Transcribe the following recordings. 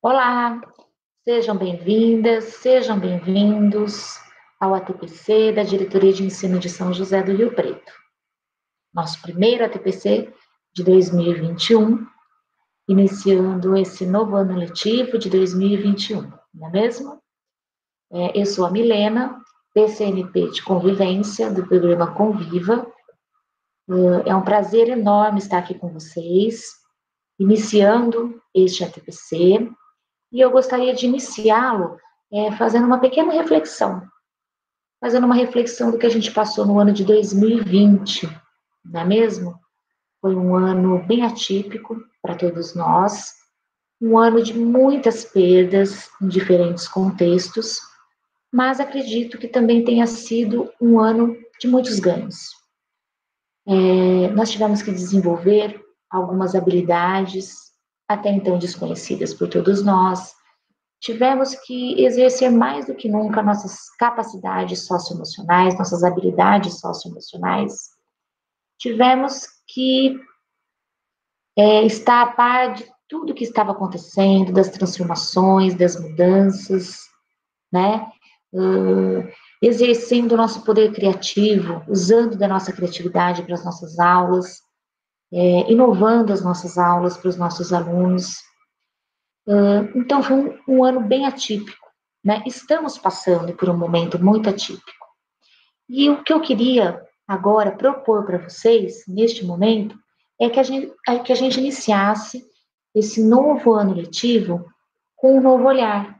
Olá, sejam bem-vindas, sejam bem-vindos ao ATPC da Diretoria de Ensino de São José do Rio Preto. Nosso primeiro ATPC de 2021, iniciando esse novo ano letivo de 2021, não é mesmo? Eu sou a Milena, PCNP de Convivência, do programa Conviva. É um prazer enorme estar aqui com vocês, iniciando este ATPC. E eu gostaria de iniciá-lo fazendo uma pequena reflexão, fazendo uma reflexão do que a gente passou no ano de 2020, não é mesmo? Foi um ano bem atípico para todos nós, um ano de muitas perdas em diferentes contextos, mas acredito que também tenha sido um ano de muitos ganhos. Nós tivemos que desenvolver algumas habilidades até então desconhecidas por todos nós. Tivemos que exercer mais do que nunca nossas capacidades socioemocionais, nossas habilidades socioemocionais. Tivemos que estar a par de tudo que estava acontecendo, das transformações, das mudanças, né? Exercendo o nosso poder criativo, usando da nossa criatividade para as nossas aulas, inovando as nossas aulas para os nossos alunos. Então, foi um ano bem atípico, né? Estamos passando por um momento muito atípico. E o que eu queria agora propor para vocês, neste momento, é que a gente iniciasse esse novo ano letivo com um novo olhar.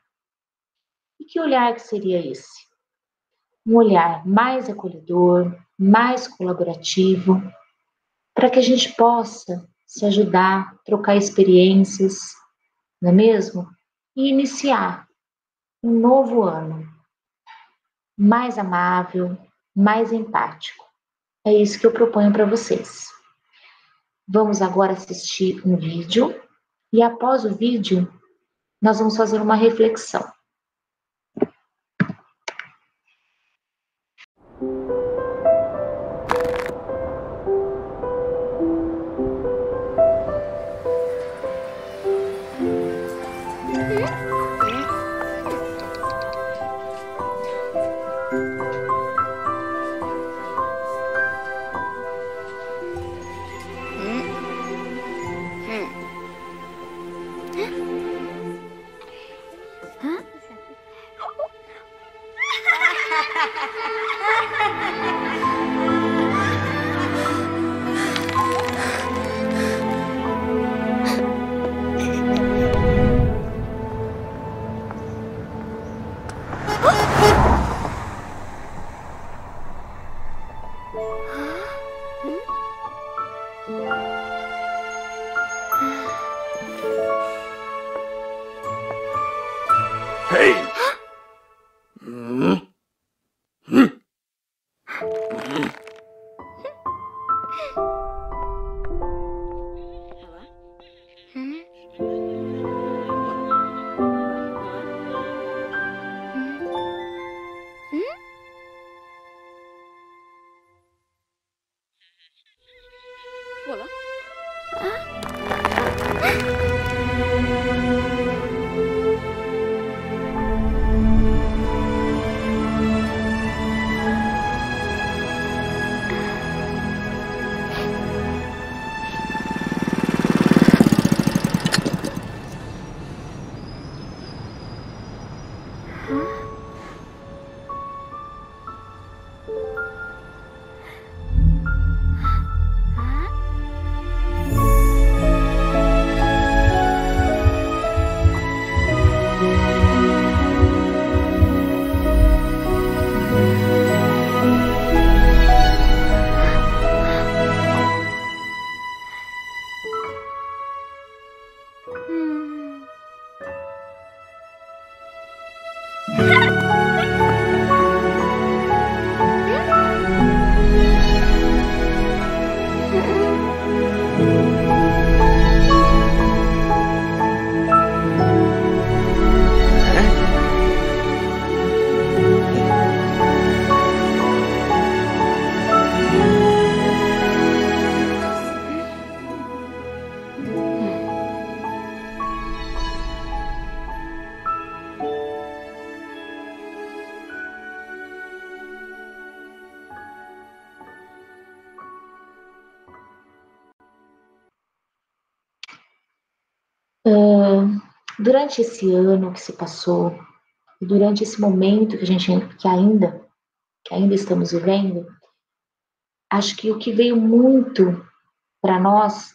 E que olhar que seria esse? Um olhar mais acolhedor, mais colaborativo, para que a gente possa se ajudar, trocar experiências, não é mesmo? E iniciar um novo ano mais amável, mais empático. É isso que eu proponho para vocês. Vamos agora assistir um vídeo e após o vídeo nós vamos fazer uma reflexão. Hey! Voilà. durante esse ano que se passou, e durante esse momento que ainda estamos vivendo, acho que o que veio muito para nós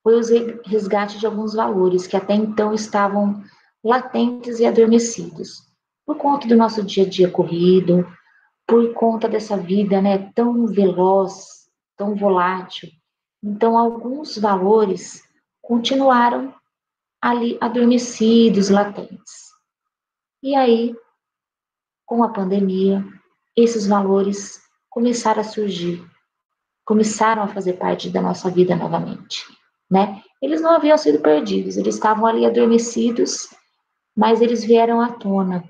foi o resgate de alguns valores que até então estavam latentes e adormecidos, por conta do nosso dia a dia corrido, por conta dessa vida, né, tão veloz, tão volátil. Então, alguns valores continuaram ali adormecidos, latentes. E aí, com a pandemia, esses valores começaram a surgir, começaram a fazer parte da nossa vida novamente, né? Eles não haviam sido perdidos, eles estavam ali adormecidos, mas eles vieram à tona,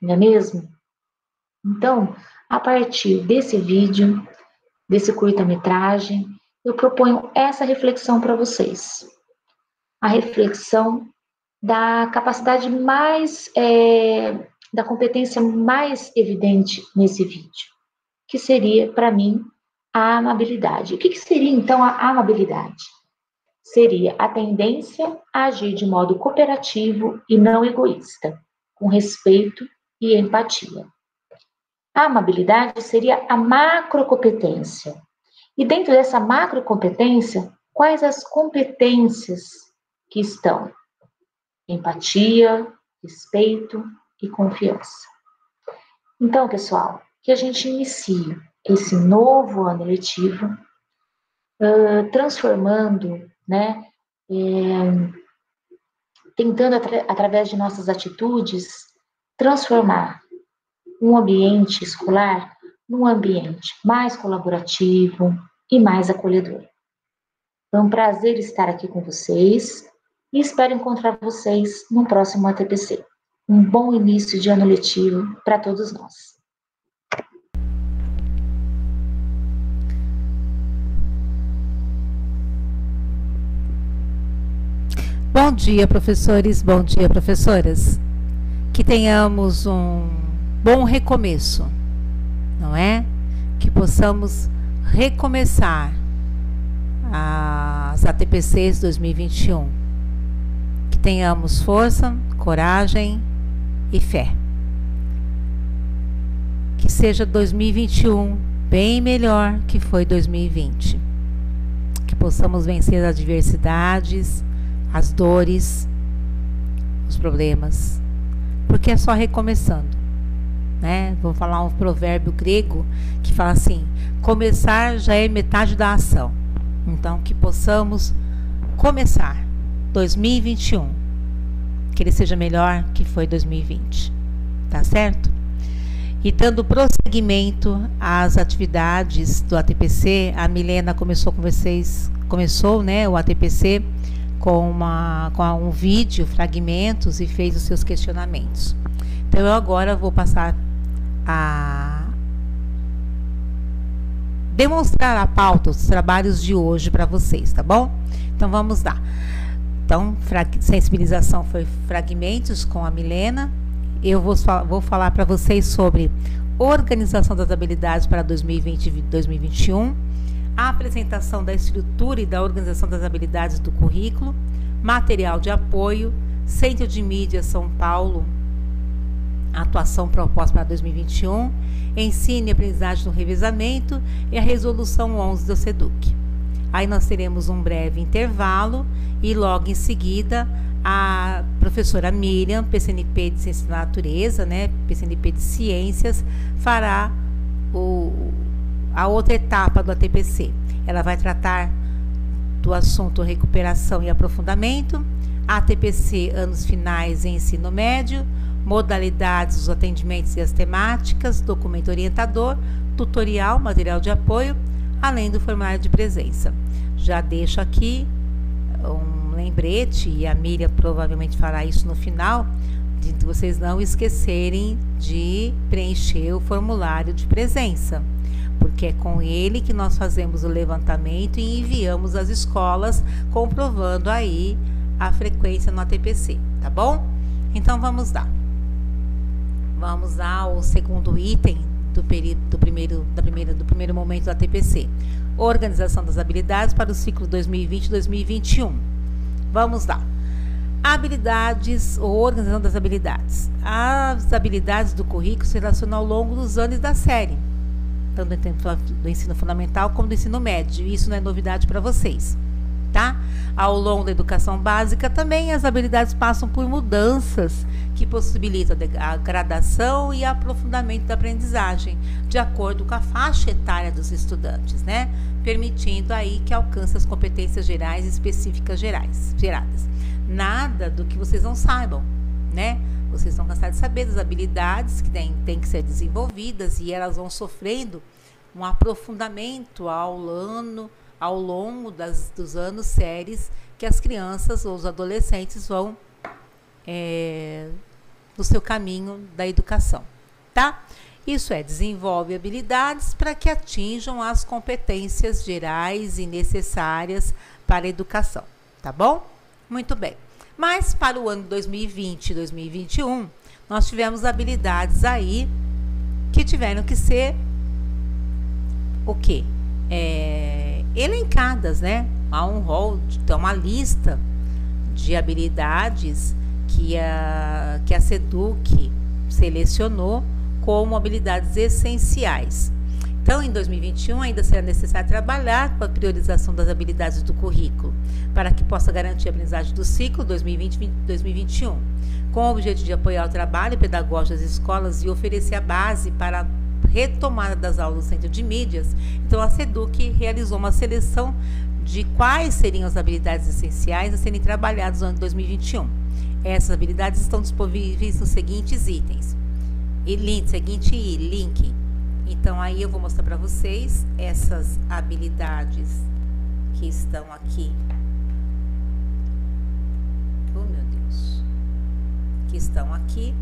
não é mesmo? Então, a partir desse vídeo, desse curta-metragem, eu proponho essa reflexão para vocês. A reflexão da capacidade da competência mais evidente nesse vídeo, que seria, para mim, a amabilidade. O que seria, então, a amabilidade? Seria a tendência a agir de modo cooperativo e não egoísta, com respeito e empatia. A amabilidade seria a macrocompetência. E dentro dessa macrocompetência, quais as competências que estão? Empatia, respeito e confiança. Então, pessoal, que a gente inicie esse novo ano letivo transformando, né, tentando através de nossas atitudes transformar um ambiente escolar num ambiente mais colaborativo e mais acolhedor. Foi um prazer estar aqui com vocês e espero encontrar vocês no próximo ATPC. Um bom início de ano letivo para todos nós. Bom dia, professores, bom dia, professoras. Que tenhamos um bom recomeço, não é? Que possamos recomeçar as ATPCs 2021. Que tenhamos força, coragem e fé. Que seja 2021 bem melhor que foi 2020. Que possamos vencer as adversidades, as dores, os problemas, porque é só recomeçando, né? Vou falar um provérbio grego que fala assim: começar já é metade da ação. Então, que possamos começar 2021, que ele seja melhor que foi 2020, tá certo? E dando prosseguimento às atividades do ATPC, a Milena começou com vocês, né, o ATPC com um vídeo, fragmentos, e fez os seus questionamentos. Então, eu agora vou passar a demonstrar a pauta, os trabalhos de hoje para vocês, tá bom? Então, vamos lá. Então, sensibilização foi fragmentos com a Milena. Eu vou falar para vocês sobre organização das habilidades para 2020 e 2021, a apresentação da estrutura e da organização das habilidades do currículo, material de apoio, Centro de Mídia São Paulo, atuação proposta para 2021, ensino e aprendizagem no revezamento e a resolução 11 do SEDUC. Aí nós teremos um breve intervalo e logo em seguida a professora Miriam, PCNP de Ciências da Natureza, né, PCNP de Ciências, fará a outra etapa do ATPC. Ela vai tratar do assunto recuperação e aprofundamento, ATPC anos finais em ensino médio, modalidades dos atendimentos e as temáticas, documento orientador, tutorial, material de apoio, além do formulário de presença. Já deixo aqui um lembrete, e a Miriam provavelmente fará isso no final, de vocês não esquecerem de preencher o formulário de presença, porque é com ele que nós fazemos o levantamento e enviamos às escolas, comprovando aí a frequência no ATPC, tá bom? Então, vamos lá. Vamos ao segundo item do primeiro momento do ATPC. Organização das habilidades para o ciclo 2020-2021. Vamos lá. Habilidades ou organização das habilidades. As habilidades do currículo se relacionam ao longo dos anos da série, tanto do ensino fundamental como do ensino médio. Isso não é novidade para vocês, tá? Ao longo da educação básica também as habilidades passam por mudanças que possibilitam a gradação e aprofundamento da aprendizagem, de acordo com a faixa etária dos estudantes, né? Permitindo aí que alcance as competências gerais e específicas geradas. Nada do que vocês não saibam, né? Vocês estão cansados de saber das habilidades que têm que ser desenvolvidas e elas vão sofrendo um aprofundamento ao longo dos anos séries que as crianças ou os adolescentes vão no seu caminho da educação, tá? Isso desenvolve habilidades para que atinjam as competências gerais e necessárias para a educação, tá bom? Muito bem. Mas para o ano 2020 e 2021, nós tivemos habilidades aí que tiveram que ser o quê? Elencadas, né? Há um rol, então uma lista de habilidades que a SEDUC selecionou como habilidades essenciais. Então, em 2021, ainda será necessário trabalhar com a priorização das habilidades do currículo, para que possa garantir a aprendizagem do ciclo 2020-2021, com o objetivo de apoiar o trabalho pedagógico das escolas e oferecer a base para a retomada das aulas no Centro de Mídias. Então, a SEDUC realizou uma seleção de quais seriam as habilidades essenciais a serem trabalhadas no ano de 2021. Essas habilidades estão disponíveis nos seguintes itens. Link. Então, aí eu vou mostrar para vocês essas habilidades que estão aqui. Oh, meu Deus. Que estão aqui.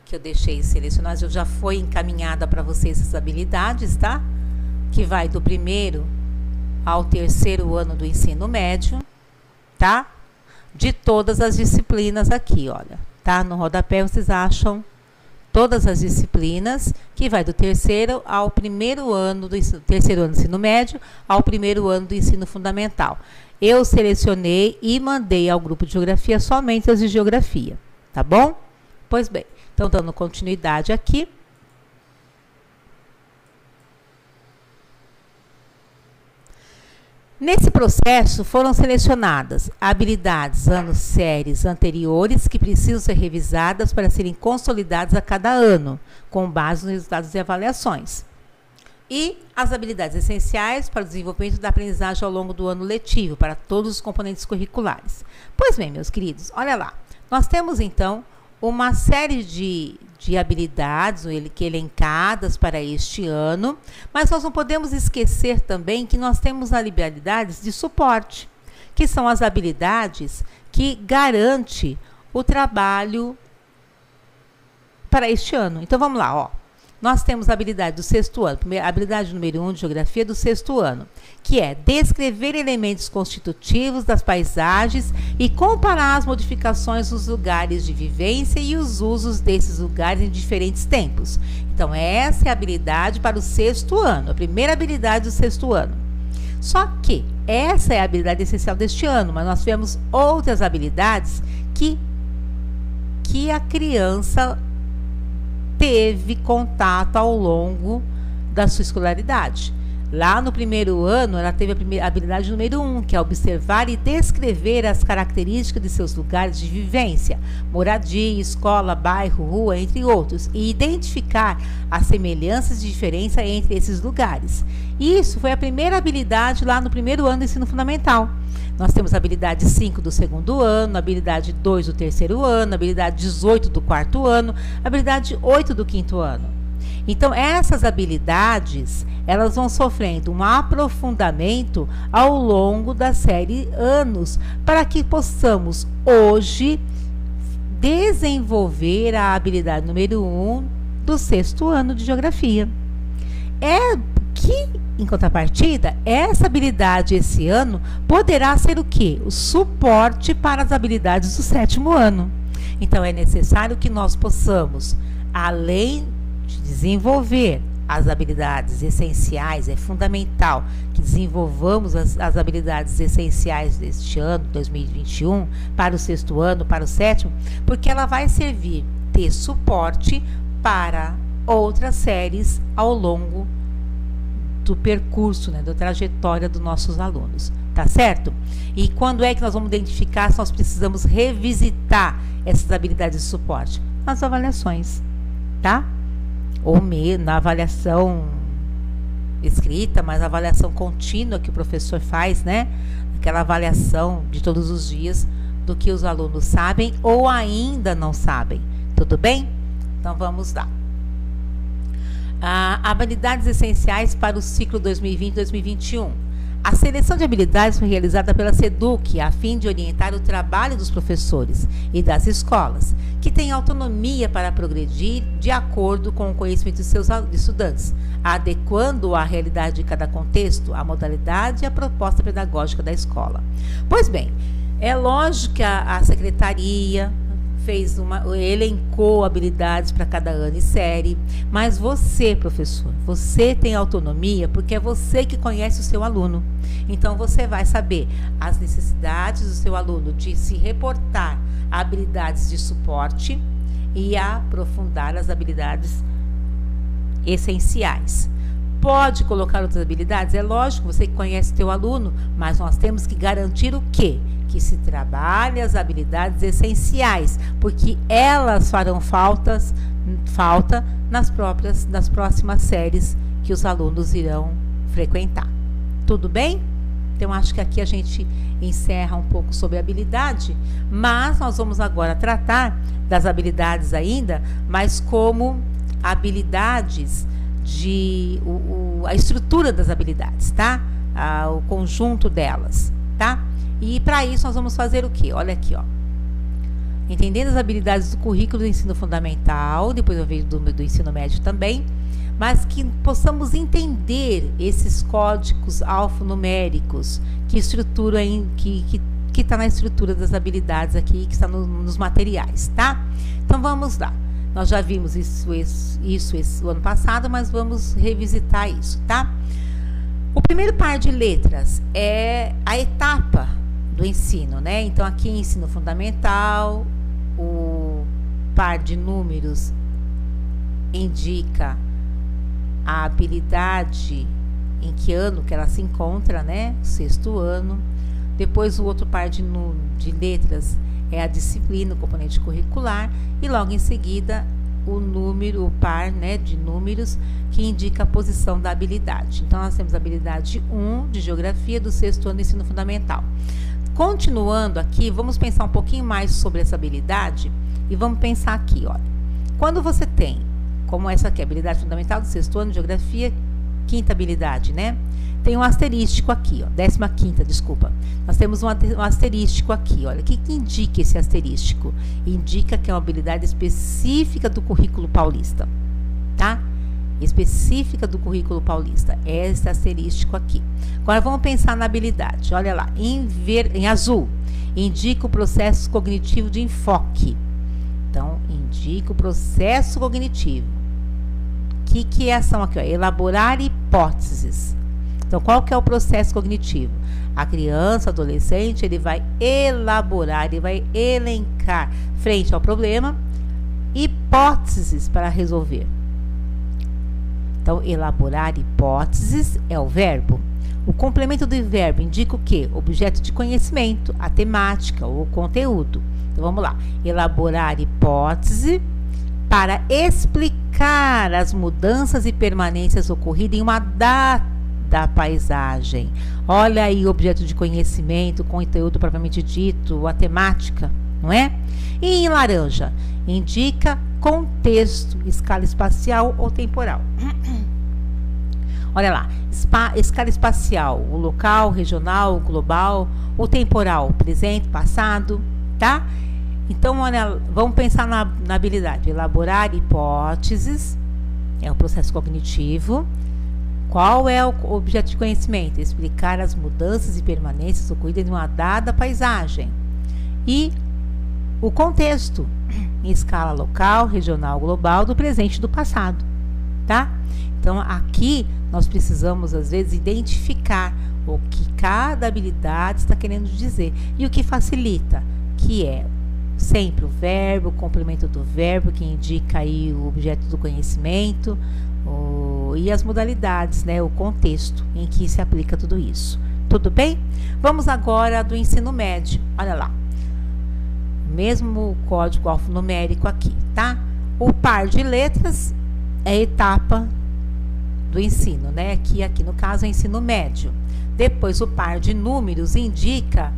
Que eu deixei selecionadas. Eu já foi encaminhada para vocês essas habilidades, tá? Que vai do 1º ao 3º ano do ensino médio, tá? De todas as disciplinas aqui, olha. Tá? No rodapé vocês acham todas as disciplinas, que vai do 3º ao 1º ano do ensino médio ao 1º ano do ensino fundamental. Eu selecionei e mandei ao grupo de geografia somente as de geografia, tá bom? Pois bem, então dando continuidade aqui. Nesse processo foram selecionadas habilidades, anos, séries anteriores que precisam ser revisadas para serem consolidadas a cada ano, com base nos resultados de avaliações. E as habilidades essenciais para o desenvolvimento da aprendizagem ao longo do ano letivo, para todos os componentes curriculares. Pois bem, meus queridos, olha lá. Nós temos, então, uma série de habilidades elencadas para este ano, mas nós não podemos esquecer também que nós temos habilidades de suporte, que são as habilidades que garantem o trabalho para este ano. Então, vamos lá, ó. Nós temos a habilidade do 6º ano, a habilidade número 1 de geografia do 6º ano, que é descrever elementos constitutivos das paisagens e comparar as modificações dos lugares de vivência e os usos desses lugares em diferentes tempos. Então, essa é a habilidade para o 6º ano, a primeira habilidade do 6º ano. Só que essa é a habilidade essencial deste ano, mas nós tivemos outras habilidades que a criança teve contato ao longo da sua escolaridade. Lá no 1º ano, ela teve a habilidade número 1, que é observar e descrever as características de seus lugares de vivência, moradia, escola, bairro, rua, entre outros, e identificar as semelhanças e diferença entre esses lugares. Isso foi a primeira habilidade lá no 1º ano do ensino fundamental. Nós temos a habilidade 5 do 2º ano, a habilidade 2 do 3º ano, a habilidade 18 do 4º ano, a habilidade 8 do 5º ano. Então, essas habilidades, elas vão sofrendo um aprofundamento ao longo da série anos, para que possamos hoje desenvolver a habilidade número 1 do 6º ano de geografia. Em contrapartida, essa habilidade esse ano poderá ser o quê? O suporte para as habilidades do 7º ano. Então, é necessário que nós possamos, além de desenvolver as habilidades essenciais, é fundamental que desenvolvamos as habilidades essenciais deste ano, 2021, para o 6º ano, para o 7º, porque ela vai servir de suporte para outras séries ao longo do percurso, né, da trajetória dos nossos alunos, tá certo? E quando é que nós vamos identificar se nós precisamos revisitar essas habilidades de suporte? Nas avaliações, tá? Ou na avaliação escrita, mas a avaliação contínua que o professor faz, né? Aquela avaliação de todos os dias do que os alunos sabem ou ainda não sabem. Tudo bem? Então vamos lá. Habilidades essenciais para o ciclo 2020-2021. A seleção de habilidades foi realizada pela SEDUC a fim de orientar o trabalho dos professores e das escolas, que têm autonomia para progredir de acordo com o conhecimento de seus estudantes, adequando à realidade de cada contexto, a modalidade e a proposta pedagógica da escola. Pois bem, é lógico que a secretaria elencou habilidades para cada ano e série, mas você, professor, você tem autonomia porque é você que conhece o seu aluno. Então, você vai saber as necessidades do seu aluno de se reportar a habilidades de suporte e aprofundar as habilidades essenciais. Pode colocar outras habilidades? É lógico, você que conhece o seu aluno, mas nós temos que garantir o quê? Que se trabalhe as habilidades essenciais, porque elas farão falta nas próximas séries que os alunos irão frequentar. Tudo bem? Então, acho que aqui a gente encerra um pouco sobre habilidade, mas nós vamos agora tratar das habilidades ainda, mas como habilidades a estrutura das habilidades, tá? O conjunto delas, tá? E para isso nós vamos fazer o quê? Olha aqui, ó. Entendendo as habilidades do currículo do ensino fundamental, depois eu vejo do ensino médio também, mas que possamos entender esses códigos alfanuméricos que estruturam, que está na estrutura das habilidades aqui, que está nos materiais, tá? Então vamos lá. Nós já vimos isso o ano passado, mas vamos revisitar isso, tá? O primeiro par de letras é a etapa do ensino, né? Então, aqui ensino fundamental, o par de números indica a habilidade em que ano que ela se encontra, né? 6º ano. Depois, o outro par de letras é a disciplina, o componente curricular, e logo em seguida o par, né, de números que indica a posição da habilidade. Então, nós temos a habilidade 1 de geografia do 6º ano do ensino fundamental. Continuando aqui, vamos pensar um pouquinho mais sobre essa habilidade e vamos pensar aqui, olha. Quando você tem, como essa aqui, habilidade fundamental do 6º ano de geografia, 5ª habilidade, né? Tem um asterístico aqui, ó, 15ª, desculpa. Nós temos um asterístico aqui, olha. O que indica esse asterístico? Indica que é uma habilidade específica do currículo paulista, tá? Específica do currículo paulista, é esse asterístico aqui. Agora vamos pensar na habilidade, olha lá, em azul, indica o processo cognitivo de enfoque. Então, indica o processo cognitivo. O que é a ação aqui? Ó? Elaborar hipóteses. Então, qual que é o processo cognitivo? A criança, adolescente, ele vai elaborar, ele vai elencar, frente ao problema, hipóteses para resolver. Então, elaborar hipóteses é o verbo. O complemento do verbo indica o quê? Objeto de conhecimento, a temática ou o conteúdo. Então, vamos lá. Elaborar hipótese para explicar as mudanças e permanências ocorridas em uma data da paisagem. Olha aí o objeto de conhecimento, conteúdo propriamente dito, a temática, não é? E em laranja, indica contexto, escala espacial ou temporal. Olha lá, escala espacial, o local, regional, global, o temporal, presente, passado, tá? Então, olha, vamos pensar na habilidade. Elaborar hipóteses, é um processo cognitivo. Qual é o objeto de conhecimento? Explicar as mudanças e permanências ocorridas em uma dada paisagem. E o contexto, em escala local, regional, global, do presente e do passado. tá? Então, aqui nós precisamos, às vezes, identificar o que cada habilidade está querendo dizer e o que facilita, que é sempre o verbo, o complemento do verbo, que indica aí o objeto do conhecimento, e as modalidades, né, o contexto em que se aplica tudo isso. Tudo bem? Vamos agora do ensino médio. Olha lá. Mesmo código alfanumérico aqui, tá? O par de letras é a etapa do ensino, né? Aqui no caso é ensino médio. Depois o par de números indica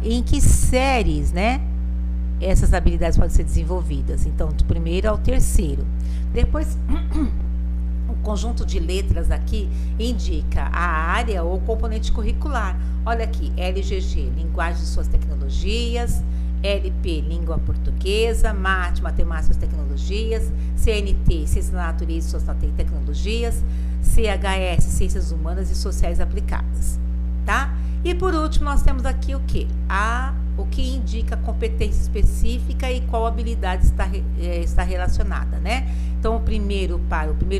em que séries, né, essas habilidades podem ser desenvolvidas. Então, do primeiro ao terceiro. Depois, o conjunto de letras aqui indica a área ou componente curricular. Olha aqui, LGG, linguagem de suas tecnologias, LP, língua portuguesa, MAT, matemáticas e tecnologias, CNT, ciências da natureza e suas tecnologias, CHS, ciências humanas e sociais aplicadas, tá? E por último, nós temos aqui o quê? O que indica competência específica e qual habilidade está relacionada, né? Então, o primeiro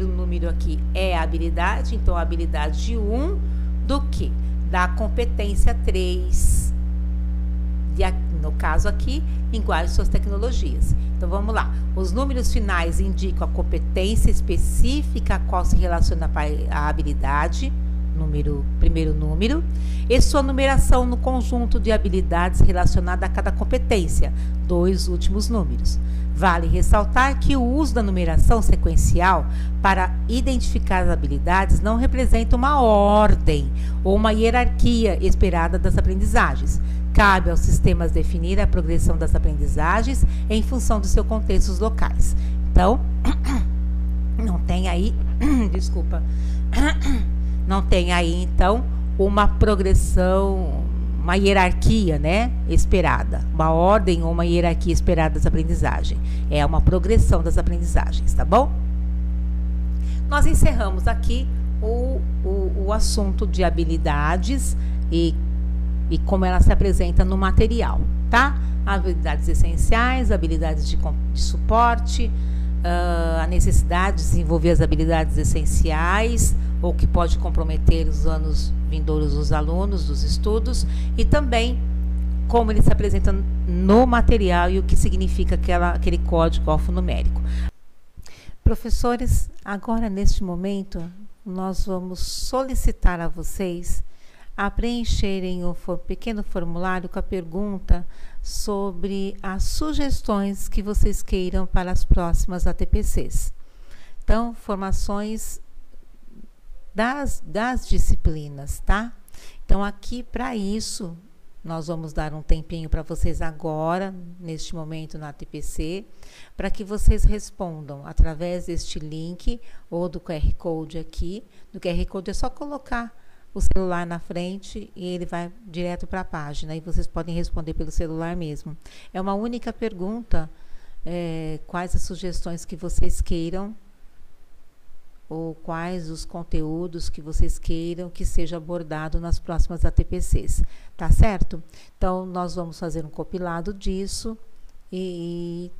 número aqui é a habilidade, então a habilidade 1 do que? Da competência 3, no caso aqui, linguagem e suas tecnologias. Então, vamos lá. Os números finais indicam a competência específica a qual se relaciona a habilidade, primeiro número, e sua numeração no conjunto de habilidades relacionada a cada competência, 2 últimos números. Vale ressaltar que o uso da numeração sequencial para identificar as habilidades não representa uma ordem ou uma hierarquia esperada das aprendizagens. Cabe aos sistemas definir a progressão das aprendizagens em função dos seus contextos locais. Então, não tem aí, não tem aí, então, uma progressão, uma hierarquia, né, esperada, uma ordem ou uma hierarquia esperada das aprendizagens. É uma progressão das aprendizagens, tá bom? Nós encerramos aqui o assunto de habilidades e como ela se apresenta no material, tá? Habilidades essenciais, habilidades de suporte, a necessidade de desenvolver as habilidades essenciais, ou que pode comprometer os anos vindouros dos alunos, dos estudos, e também como ele se apresenta no material e o que significa aquele código alfanumérico. Professores, agora neste momento, nós vamos solicitar a vocês a preencherem um pequeno formulário com a pergunta sobre as sugestões que vocês queiram para as próximas ATPCs. Então, formações das disciplinas, tá? Então, aqui, para isso, nós vamos dar um tempinho para vocês agora, neste momento na ATPC, para que vocês respondam através deste link ou do QR Code aqui. No QR Code é só colocar o celular na frente e ele vai direto para a página e vocês podem responder pelo celular mesmo. É uma única pergunta, quais as sugestões que vocês queiram ou quais os conteúdos que vocês queiram que seja abordado nas próximas ATPCs, tá certo? Então, nós vamos fazer um compilado disso e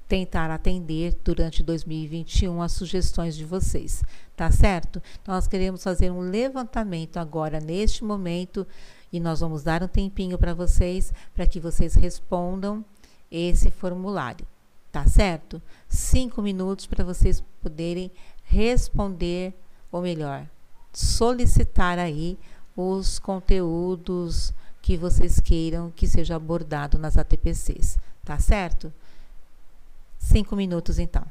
tentar atender durante 2021 as sugestões de vocês, tá certo? Então, nós queremos fazer um levantamento agora, neste momento, e nós vamos dar um tempinho para vocês, para que vocês respondam esse formulário, tá certo? 5 minutos para vocês poderem responder, ou melhor, solicitar aí os conteúdos que vocês queiram que seja abordado nas ATPCs, tá certo? 5 minutos, então.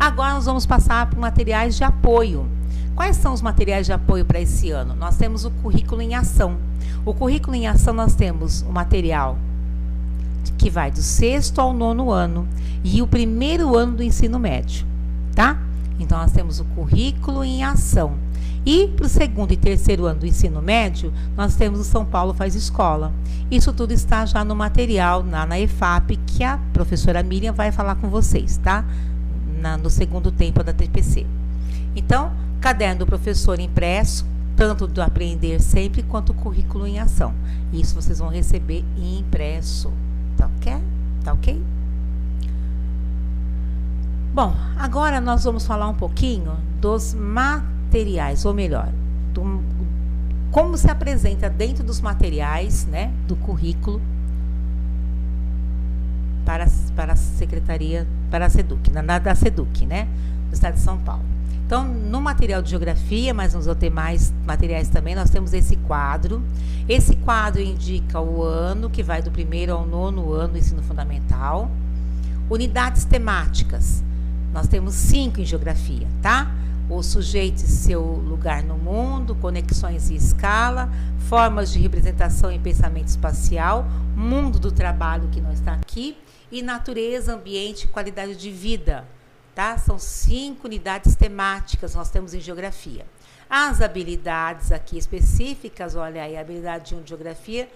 Agora nós vamos passar por materiais de apoio. Quais são os materiais de apoio para esse ano? Nós temos o currículo em ação. O currículo em ação nós temos o material que vai do 6º ao 9º ano e o 1º ano do ensino médio, tá? Então nós temos o currículo em ação. E para o 2º e 3º ano do ensino médio, nós temos o São Paulo Faz Escola. Isso tudo está já no material, na EFAP, que a professora Miriam vai falar com vocês, tá? No segundo tempo da TPC. Então, caderno do professor impresso, tanto do Aprender Sempre quanto o currículo em ação. Isso vocês vão receber impresso. Tá ok? Tá ok? Bom, agora nós vamos falar um pouquinho dos materiais, ou melhor, como se apresenta dentro dos materiais, né, do currículo para a Secretaria, para a SEDUC, da SEDUC, né, do Estado de São Paulo. Então, no material de geografia, mas nos outros demais materiais também, nós temos esse quadro. Esse quadro indica o ano, que vai do 1º ao 9º ano do ensino fundamental. Unidades temáticas, nós temos 5 em geografia, tá? O sujeito e seu lugar no mundo, conexões e escala, formas de representação em pensamento espacial, mundo do trabalho que não está aqui, e natureza, ambiente e qualidade de vida. Tá? São 5 unidades temáticas nós temos em geografia. As habilidades aqui específicas, olha aí, a habilidade 1 de geografia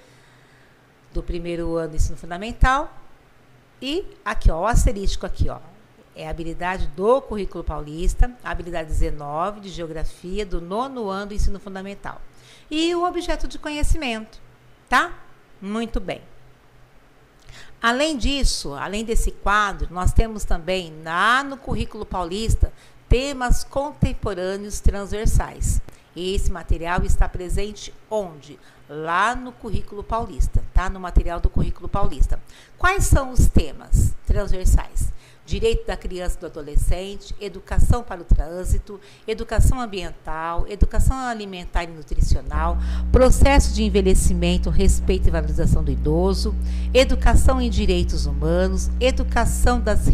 do 1º ano do ensino fundamental. E aqui, ó, o asterístico aqui, ó, é a habilidade do currículo paulista, a habilidade 19 de geografia do 9º ano do ensino fundamental. E o objeto de conhecimento, tá? Muito bem. Além disso, além desse quadro, nós temos também, lá no currículo paulista, temas contemporâneos transversais. Esse material está presente onde? Lá no currículo paulista, tá? No material do currículo paulista. Quais são os temas transversais? Direito da criança e do adolescente, educação para o trânsito, educação ambiental, educação alimentar e nutricional, processo de envelhecimento, respeito e valorização do idoso, educação em direitos humanos, educação das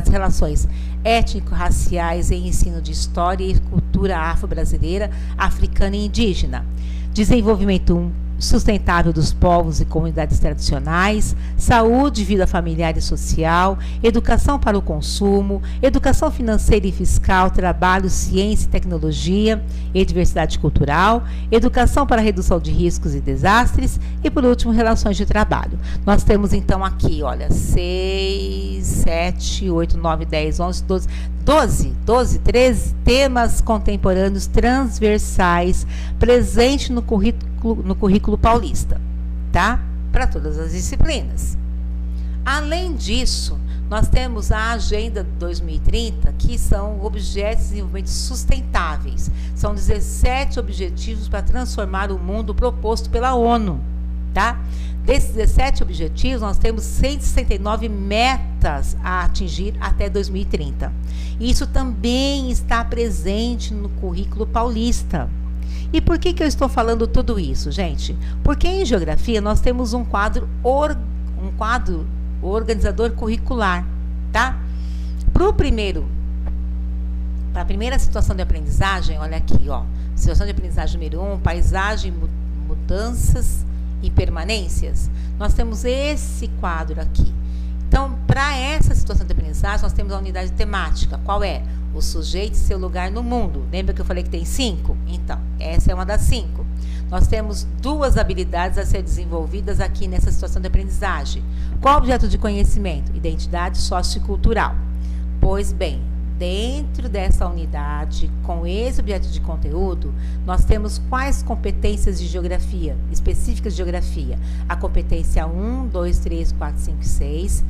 relações étnico-raciais e ensino de história e cultura afro-brasileira, africana e indígena, desenvolvimento sustentável dos povos e comunidades tradicionais, saúde, vida familiar e social, educação para o consumo, educação financeira e fiscal, trabalho, ciência e tecnologia e diversidade cultural, educação para a redução de riscos e desastres e, por último, relações de trabalho. Nós temos, então, aqui, olha, 6, 7, 8, 9, 10, 11, 12, 13 temas contemporâneos transversais presentes no currículo paulista, tá? Para todas as disciplinas. Além disso, nós temos a Agenda 2030, que são objetos de desenvolvimento sustentáveis. São 17 objetivos para transformar o mundo proposto pela ONU, tá? Desses 17 objetivos, nós temos 169 metas a atingir até 2030. Isso também está presente no currículo paulista. E por que eu estou falando tudo isso, gente? Porque em geografia nós temos um quadro organizador curricular, tá? Para a primeira situação de aprendizagem, olha aqui, ó. Situação de aprendizagem número 1, paisagem, mudanças e permanências. Nós temos esse quadro aqui. Então, para essa situação de aprendizagem, nós temos a unidade temática. Qual é? O sujeito e seu lugar no mundo. Lembra que eu falei que tem 5? Então, essa é uma das 5. Nós temos 2 habilidades a ser desenvolvidas aqui nessa situação de aprendizagem. Qual o objeto de conhecimento? Identidade sociocultural. Pois bem, dentro dessa unidade, com esse objeto de conteúdo, nós temos quais competências de geografia, específicas de geografia? A competência 1, 2, 3, 4, 5 e 6.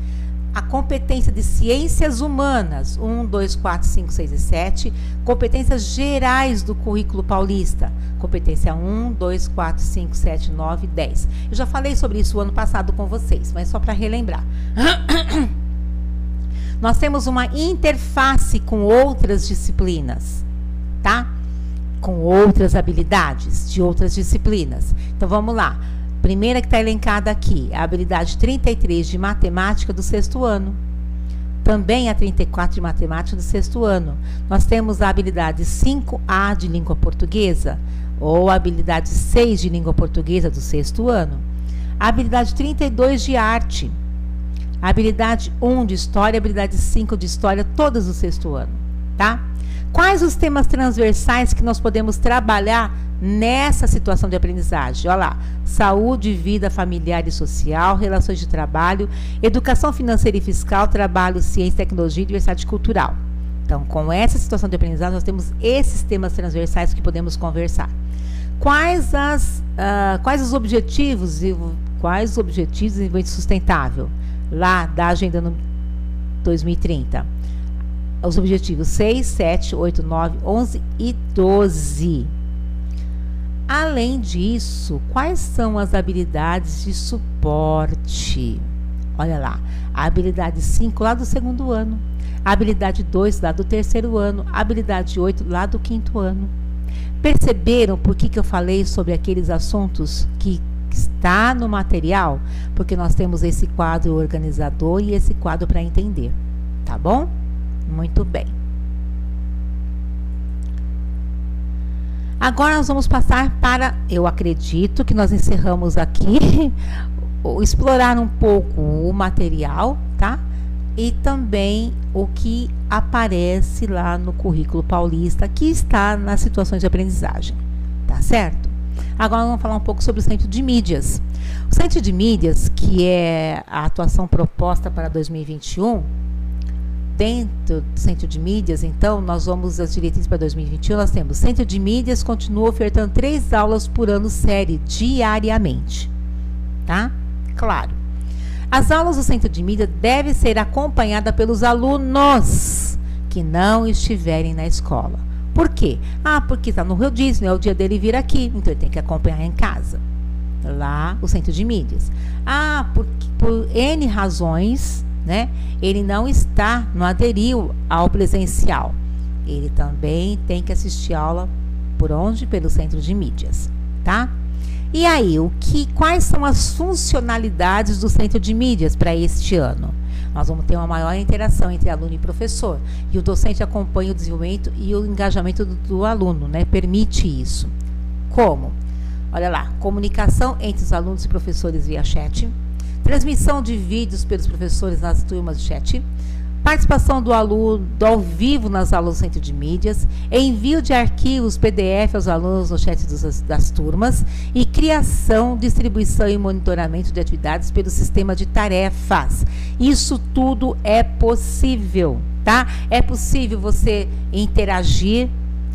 A competência de ciências humanas, 1, 2, 4, 5, 6 e 7. Competências gerais do currículo paulista, competência 1, 2, 4, 5, 7, 9 e 10. Eu já falei sobre isso o ano passado com vocês, mas só para relembrar. Nós temos uma interface com outras disciplinas, tá? Com outras habilidades de outras disciplinas. Então, vamos lá. Primeira que está elencada aqui, a habilidade 33 de matemática do 6º ano. Também a 34 de matemática do 6º ano. Nós temos a habilidade 5A de língua portuguesa, ou a habilidade 6 de língua portuguesa do 6º ano. A habilidade 32 de arte. A habilidade 1 de história, a habilidade 5 de história, todas do 6º ano, tá? Quais os temas transversais que nós podemos trabalhar nessa situação de aprendizagem? Olha lá, saúde, vida familiar e social, relações de trabalho, educação financeira e fiscal, trabalho, ciência, tecnologia e diversidade cultural. Então, com essa situação de aprendizagem, nós temos esses temas transversais que podemos conversar. Quais os objetivos e quais os objetivos de desenvolvimento sustentável? Lá da Agenda 2030. Os objetivos 6, 7, 8, 9, 11 e 12. Além disso, quais são as habilidades de suporte? Olha lá, a habilidade 5 lá do 2º ano, a habilidade 2 lá do 3º ano, a habilidade 8 lá do 5º ano. Perceberam por que eu falei sobre aqueles assuntos que está no material? Porque nós temos esse quadro organizador e esse quadro para entender, tá bom? Muito bem. Agora nós vamos passar para, eu acredito que nós encerramos aqui, explorar um pouco o material, tá? E também o que aparece lá no currículo paulista, que está nas situações de aprendizagem, tá certo? Agora vamos falar um pouco sobre o Centro de Mídias. O Centro de Mídias, que é a atuação proposta para 2021, dentro do Centro de Mídias, então, nós vamos às diretrizes para 2021, nós temos Centro de Mídias continua ofertando 3 aulas por ano série, diariamente, tá? Claro. As aulas do Centro de Mídias devem ser acompanhadas pelos alunos que não estiverem na escola. Por quê? Porque está no Rio Disney, é o dia dele vir aqui, então ele tem que acompanhar em casa. Lá, o Centro de Mídias. Por N razões, né? Ele não aderiu ao presencial. Ele também tem que assistir aula por onde? Pelo Centro de Mídias, tá? E aí, quais são as funcionalidades do Centro de Mídias para este ano? Nós vamos ter uma maior interação entre aluno e professor. E o docente acompanha o desenvolvimento e o engajamento do aluno, né? Permite isso. Como? Olha lá, comunicação entre os alunos e professores via chat, transmissão de vídeos pelos professores nas turmas de chat, participação do aluno ao vivo nas aulas do Centro de Mídias, envio de arquivos PDF aos alunos no chat das turmas e criação, distribuição e monitoramento de atividades pelo sistema de tarefas. Isso tudo é possível, tá? É possível você interagir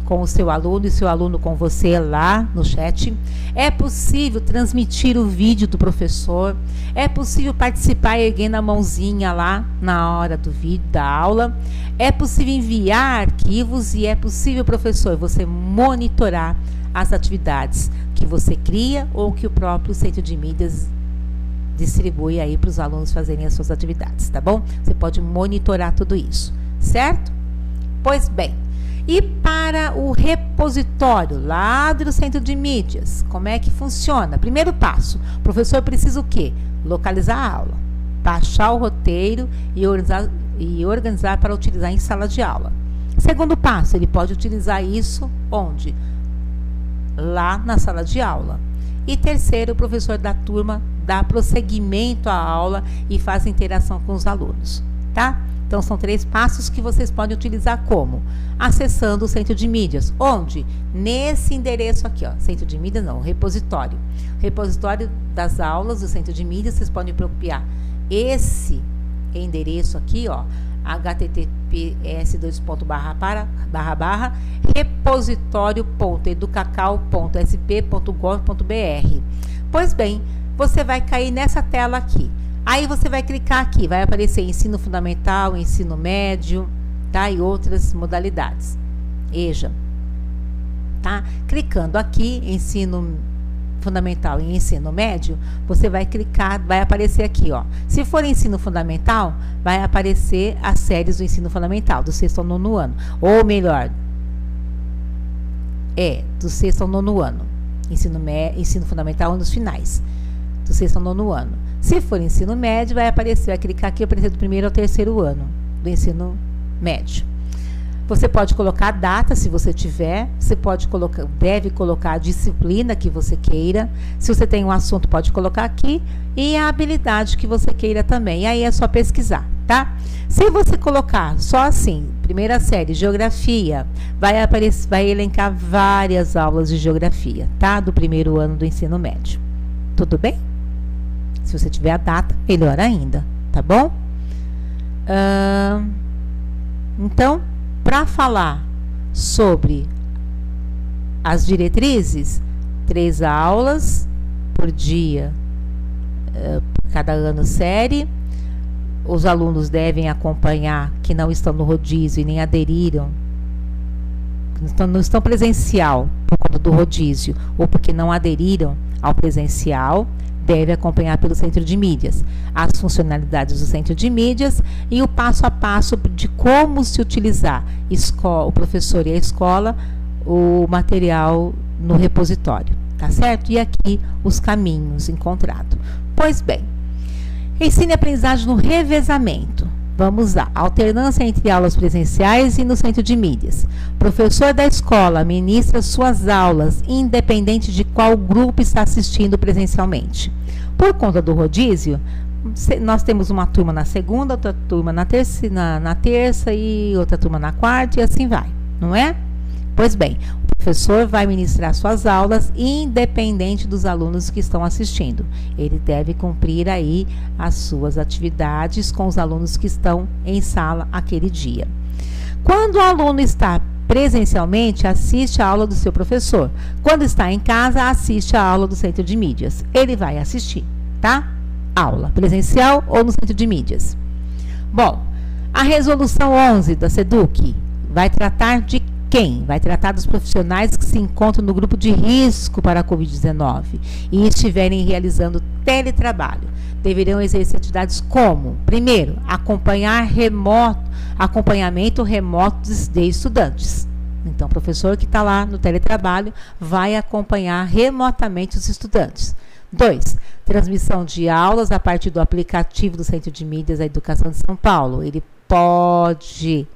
com o seu aluno e seu aluno com você lá no chat. É possível transmitir o vídeo do professor. É possível participar erguendo a mãozinha lá na hora do vídeo, da aula. É possível enviar arquivos e é possível, professor, você monitorar as atividades que você cria ou que o próprio Centro de Mídias distribui aí para os alunos fazerem as suas atividades, tá bom? Você pode monitorar tudo isso, certo? Pois bem, e para o repositório lá do Centro de Mídias, como é que funciona? Primeiro passo, o professor precisa o quê? Localizar a aula, baixar o roteiro e organizar para utilizar em sala de aula. Segundo passo, ele pode utilizar isso onde? Lá na sala de aula. E terceiro, o professor da turma dá prosseguimento à aula e faz interação com os alunos, tá? Então, são 3 passos que vocês podem utilizar como? Acessando o Centro de Mídias. Onde? Nesse endereço aqui, ó. Centro de Mídias não, repositório. Repositório das aulas do Centro de Mídias, vocês podem copiar esse endereço aqui, ó. https://repositório.educacau.sp.gov.br. Pois bem, você vai cair nessa tela aqui. Aí você vai clicar aqui, vai aparecer ensino fundamental, ensino médio, tá? E outras modalidades. EJA, tá? Clicando aqui, ensino fundamental e ensino médio, você vai clicar, vai aparecer aqui, ó. Se for ensino fundamental, vai aparecer as séries do ensino fundamental, do 6º ao 9º ano. Ou melhor, do 6º ao 9º ano. Ensino fundamental, anos finais. Do 6º ao 9º ano. Se for ensino médio, vai clicar aqui, vai aparecer do 1º ao 3º ano do ensino médio. Você pode colocar a data, se você tiver. Você deve colocar a disciplina que você queira. Se você tem um assunto, pode colocar aqui. E a habilidade que você queira também. E aí é só pesquisar, tá? Se você colocar só assim, primeira série, geografia, vai elencar várias aulas de geografia, tá? Do primeiro ano do ensino médio. Tudo bem? Se você tiver a data, melhor ainda, tá bom? Então, para falar sobre as diretrizes, 3 aulas por dia, cada ano série. Os alunos devem acompanhar, que não estão no rodízio e nem aderiram, não estão presencial por conta do rodízio, ou porque não aderiram ao presencial, deve acompanhar pelo centro de mídias as funcionalidades do centro de mídias e o passo a passo de como se utilizar o professor e a escola, o material no repositório, tá certo? E aqui os caminhos encontrados. Pois bem, ensino e aprendizagem no revezamento. Vamos lá, alternância entre aulas presenciais e no centro de mídias. Professor da escola ministra suas aulas, independente de qual grupo está assistindo presencialmente. Por conta do rodízio, nós temos uma turma na segunda, outra turma na terça e outra turma na quarta e assim vai, não é? Pois bem, o professor vai ministrar suas aulas independente dos alunos que estão assistindo. Ele deve cumprir aí as suas atividades com os alunos que estão em sala aquele dia. Quando o aluno está presencialmente, assiste a aula do seu professor. Quando está em casa, assiste a aula do centro de mídias. Ele vai assistir, tá? Aula presencial ou no centro de mídias. Bom, a resolução 11 da SEDUC vai tratar de quem? Vai tratar dos profissionais que se encontram no grupo de risco para a Covid-19 e estiverem realizando teletrabalho. Deverão exercer atividades como, primeiro, acompanhamento remoto de estudantes. Então, o professor que está lá no teletrabalho vai acompanhar remotamente os estudantes. 2. Transmissão de aulas a partir do aplicativo do Centro de Mídias da Educação de São Paulo. Ele pode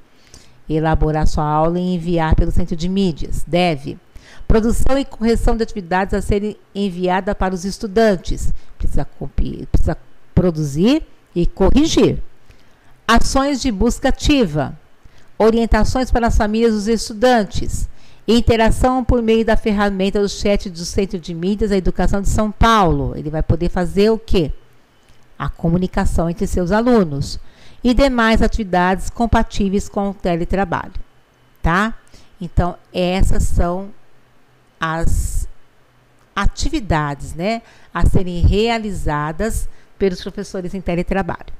elaborar sua aula e enviar pelo Centro de Mídias. Deve. Produção e correção de atividades a serem enviadas para os estudantes. Precisa produzir e corrigir. Ações de busca ativa. Orientações para as famílias dos estudantes. Interação por meio da ferramenta do chat do Centro de Mídias da Educação de São Paulo. Ele vai poder fazer o quê? A comunicação entre seus alunos. E demais atividades compatíveis com o teletrabalho, tá? Então, essas são as atividades, né, a serem realizadas pelos professores em teletrabalho.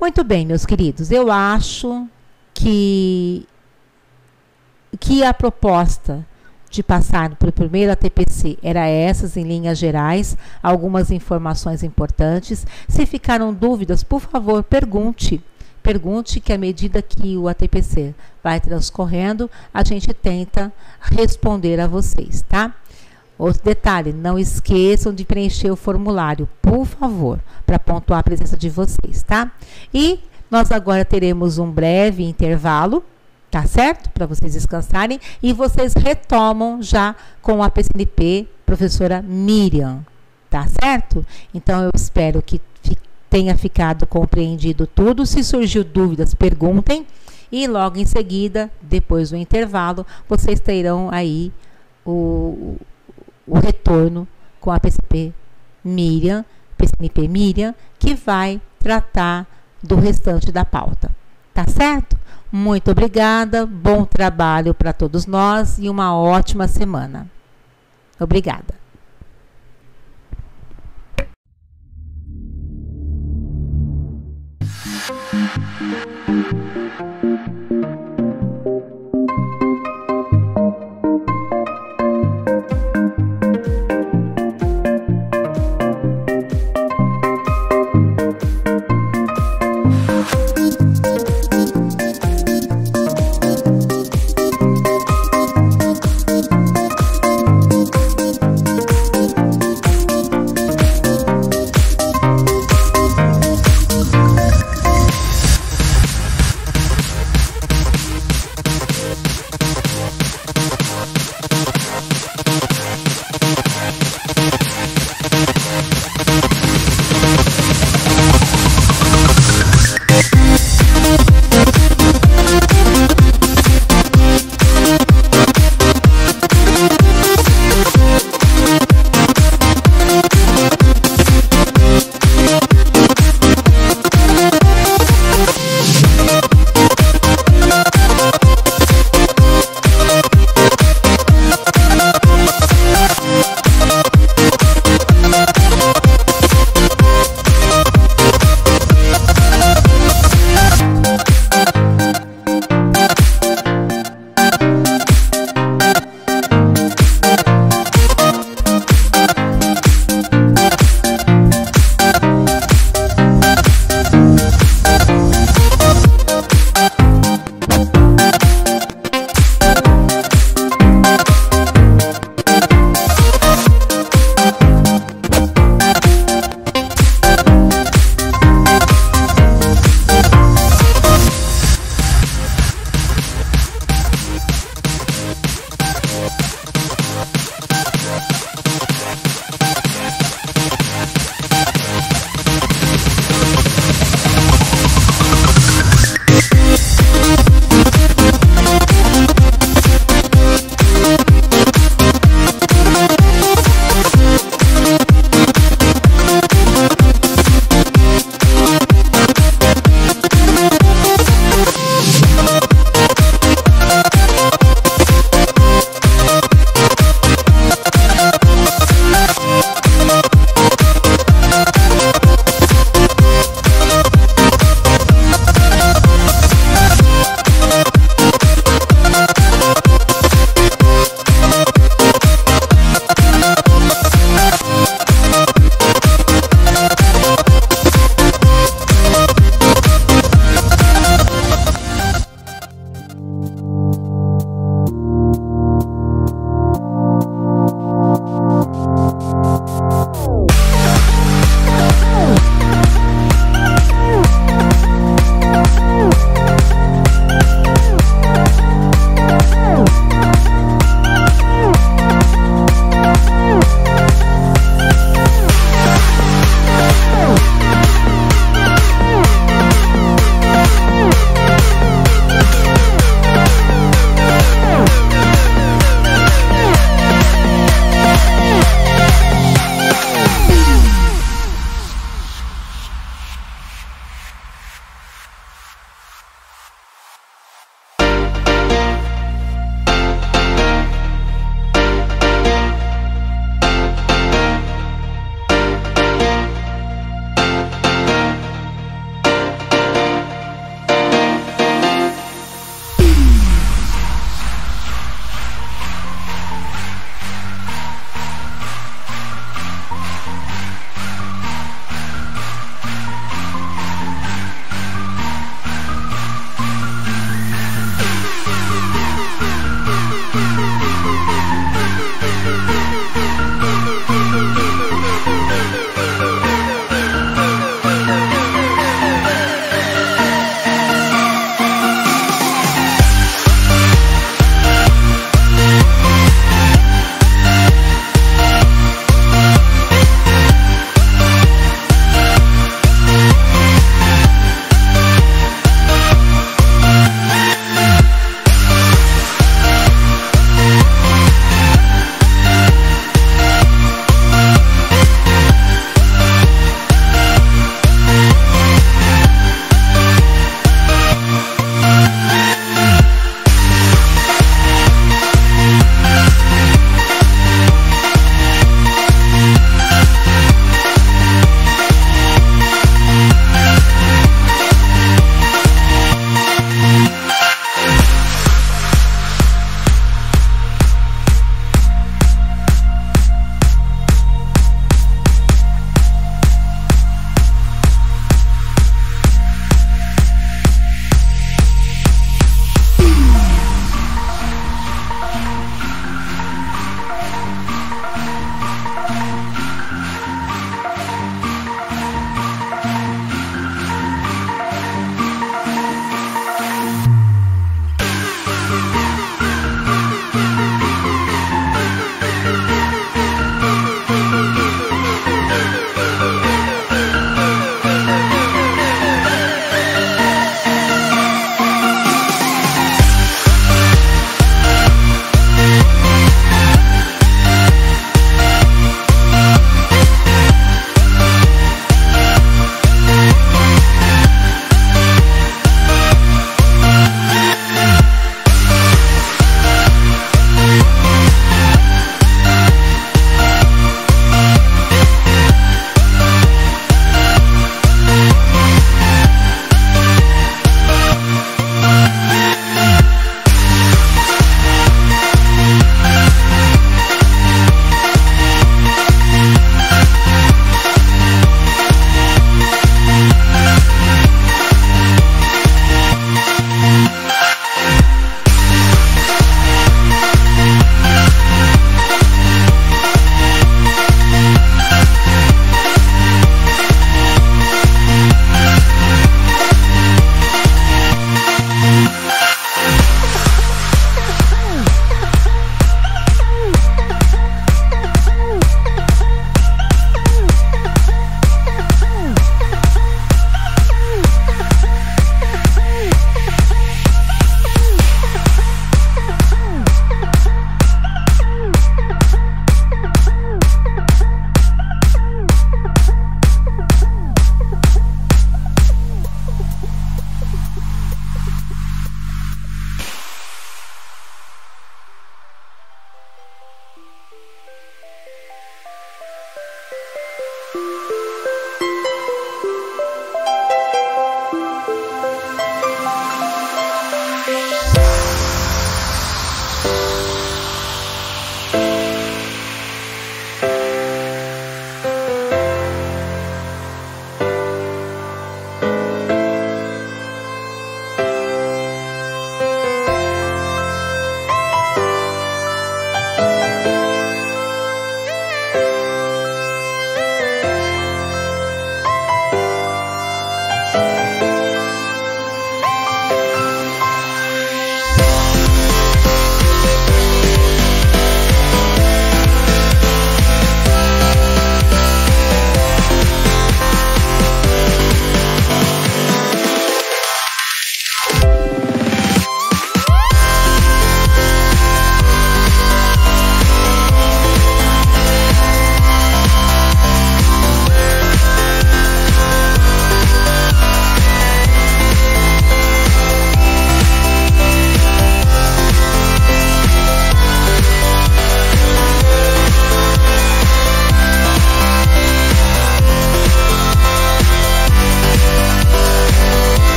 Muito bem, meus queridos, eu acho que a proposta de passar para o primeiro ATPC era essas, em linhas gerais, algumas informações importantes. Se ficaram dúvidas, por favor, pergunte. Pergunte, que à medida que o ATPC vai transcorrendo, a gente tenta responder a vocês, tá? Outro detalhe, não esqueçam de preencher o formulário, por favor, para pontuar a presença de vocês, tá? E nós agora teremos um breve intervalo, tá certo? Para vocês descansarem e vocês retomam já com a PCNP professora Miriam, tá certo? Então eu espero que tenha ficado compreendido tudo. Se surgiu dúvidas, perguntem e logo em seguida, depois do intervalo, vocês terão aí o retorno com a PCNP Miriam, que vai tratar do restante da pauta, tá certo? Muito obrigada, bom trabalho para todos nós e uma ótima semana. Obrigada.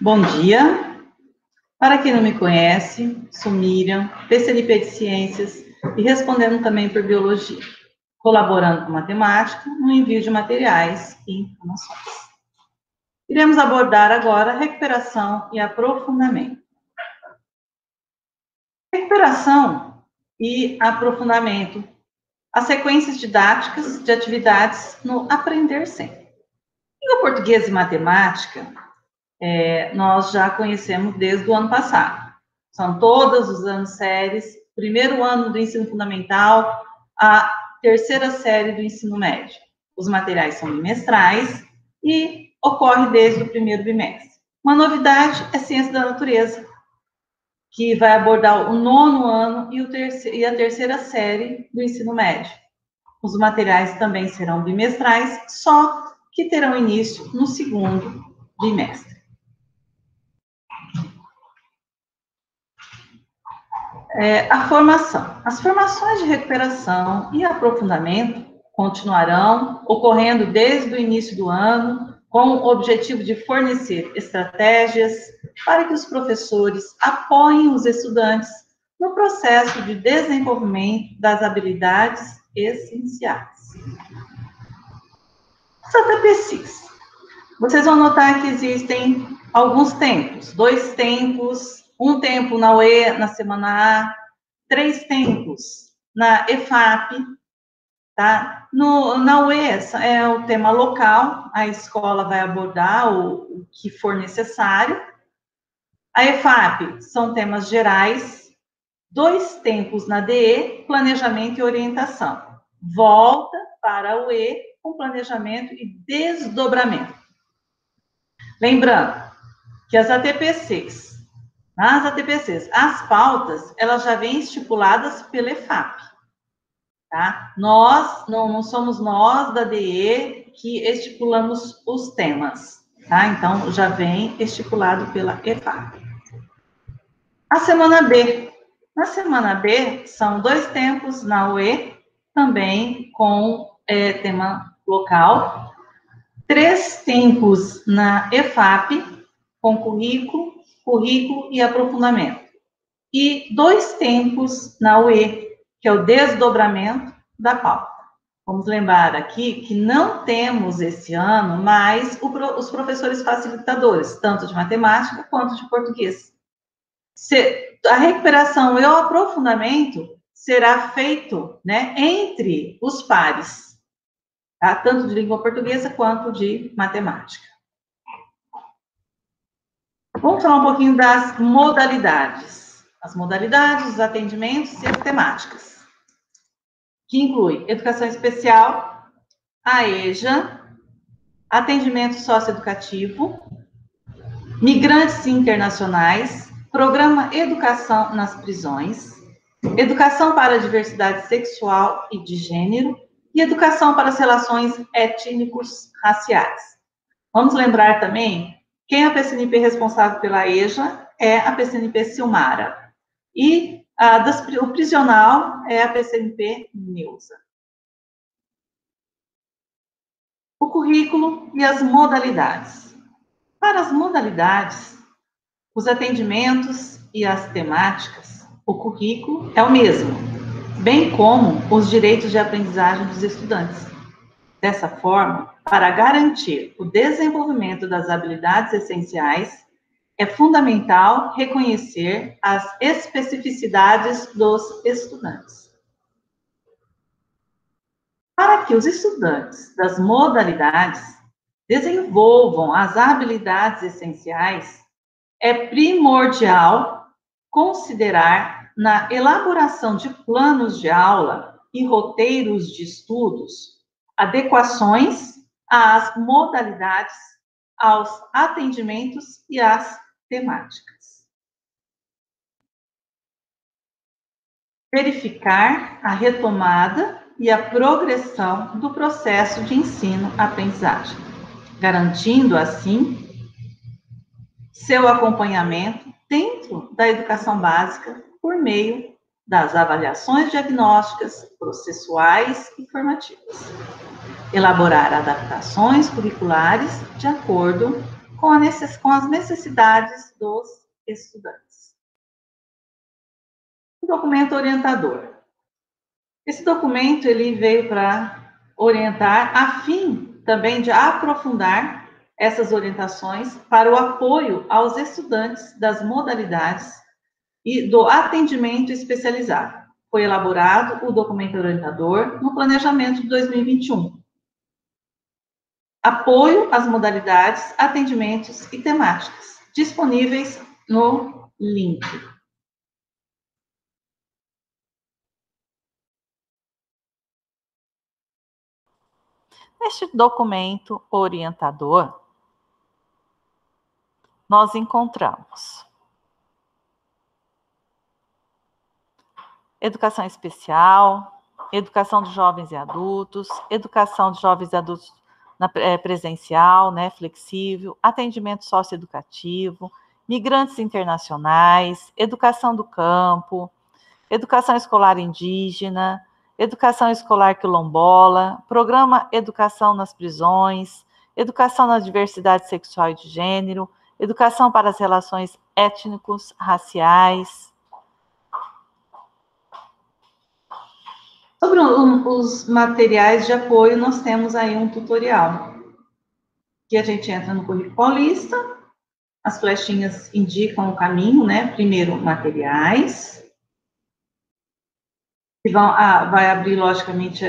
Bom dia. Para quem não me conhece, sou Miriam, PCNP de Ciências e respondendo também por Biologia, colaborando com Matemática no envio de materiais e informações. Iremos abordar agora recuperação e aprofundamento. Recuperação e aprofundamento, as sequências didáticas de atividades no aprender sempre. Língua portuguesa e matemática, nós já conhecemos desde o ano passado. São todos os anos séries, primeiro ano do ensino fundamental, a terceira série do ensino médio. Os materiais são bimestrais e ocorre desde o primeiro bimestre. Uma novidade é Ciência da Natureza, que vai abordar o nono ano e a terceira série do ensino médio. Os materiais também serão bimestrais, só que terão início no segundo bimestre. A formação. As formações de recuperação e aprofundamento continuarão ocorrendo desde o início do ano, com o objetivo de fornecer estratégias para que os professores apoiem os estudantes no processo de desenvolvimento das habilidades essenciais. Os ATPCs. Vocês vão notar que existem alguns tempos, 2 tempos, 1 tempo na UE, na semana A, 3 tempos na EFAP, tá? Na UE é o tema local, a escola vai abordar o que for necessário. A EFAP são temas gerais, 2 tempos na DE, planejamento e orientação. Volta para a UE com planejamento e desdobramento. Lembrando que nas ATPCs, as pautas, elas já vêm estipuladas pela EFAP, tá? Não somos nós da DE que estipulamos os temas, tá? Então, já vem estipulado pela EFAP. A semana B. Na semana B, são 2 tempos na UE, também com tema local, 3 tempos na EFAP, com currículo e aprofundamento. E 2 tempos na UE, que é o desdobramento da pauta. Vamos lembrar aqui que não temos esse ano mais os professores facilitadores, tanto de matemática quanto de português. A recuperação e o aprofundamento será feito, né, entre os pares, tá? Tanto de língua portuguesa quanto de matemática. Vamos falar um pouquinho das modalidades. As modalidades, os atendimentos e as temáticas, que inclui educação especial, a EJA, atendimento socioeducativo, migrantes internacionais, programa Educação nas Prisões, educação para a diversidade sexual e de gênero e educação para as relações étnicos-raciais. Vamos lembrar também quem é a PCNP responsável pela EJA é a PCNP Silmara. E o prisional é a PCNP Neuza. O currículo e as modalidades. Para as modalidades, os atendimentos e as temáticas, o currículo é o mesmo, bem como os direitos de aprendizagem dos estudantes. Dessa forma, para garantir o desenvolvimento das habilidades essenciais, é fundamental reconhecer as especificidades dos estudantes. Para que os estudantes das modalidades desenvolvam as habilidades essenciais, é primordial considerar na elaboração de planos de aula e roteiros de estudos adequações às modalidades, aos atendimentos e às temáticas. Verificar a retomada e a progressão do processo de ensino-aprendizagem, garantindo, assim, seu acompanhamento dentro da educação básica por meio das avaliações diagnósticas, processuais e formativas. Elaborar adaptações curriculares de acordo com as necessidades dos estudantes. O documento orientador. Esse documento ele veio para orientar, a fim também de aprofundar essas orientações para o apoio aos estudantes das modalidades e do atendimento especializado. Foi elaborado o documento orientador no planejamento de 2021. Apoio às modalidades, atendimentos e temáticas, disponíveis no link. Neste documento orientador, nós encontramos educação especial, educação de jovens e adultos, educação de jovens e adultos presencial, né, flexível, atendimento socioeducativo, migrantes internacionais, educação do campo, educação escolar indígena, educação escolar quilombola, programa Educação nas Prisões, educação na diversidade sexual e de gênero, educação para as relações étnicos, raciais. Sobre os materiais de apoio, nós temos aí um tutorial, que a gente entra no Currículo Paulista, as flechinhas indicam o caminho, né? Primeiro, materiais, que vai abrir, logicamente,